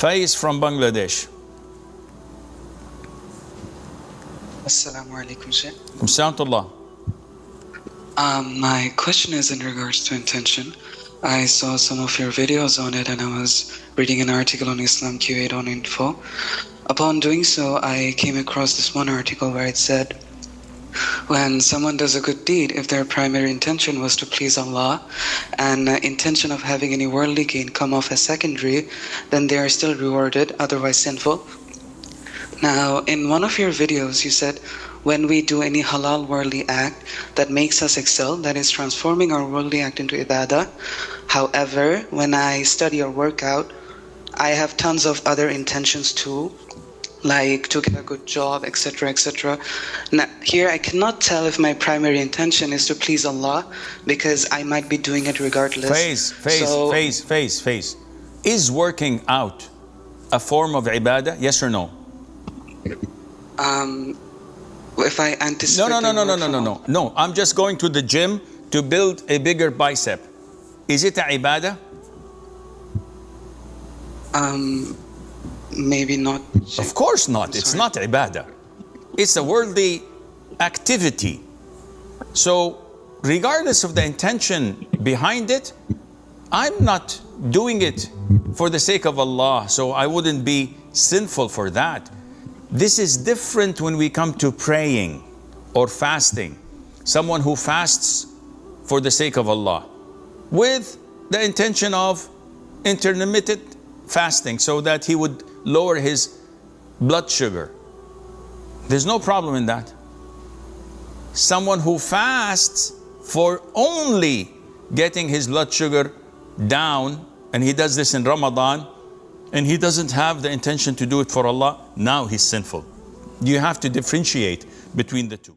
Faiz from Bangladesh. Assimalhakeem, Sheikh. Assalamualaikum. My question is in regards to intention. I saw some of your videos on it and I was reading an article on Islam Q8 Upon doing so, I came across this one article where it said, when someone does a good deed, if their primary intention was to please Allah and intention of having any worldly gain come off as secondary, then they are still rewarded, otherwise sinful. Now, in one of your videos, you said, when we do any halal worldly act that makes us excel, that is transforming our worldly act into ibadah. However, when I study or work out, I have tons of other intentions too, like to get a good job, etc., etc. Now, here I cannot tell if my primary intention is to please Allah because I might be doing it regardless. Phase. Is working out a form of ibadah? Yes or no? If I anticipate... No. I'm just going to the gym to build a bigger bicep. Is it a ibadah? Maybe not. Of course not. It's not ibadah. It's a worldly activity. So regardless of the intention behind it, I'm not doing it for the sake of Allah, so I wouldn't be sinful for that. This is different when we come to praying or fasting. Someone who fasts for the sake of Allah with the intention of intermittent fasting so that he would lower his blood sugar. There's no problem in that. Someone who fasts for only getting his blood sugar down, and he does this in Ramadan, and he doesn't have the intention to do it for Allah, now he's sinful. You have to differentiate between the two.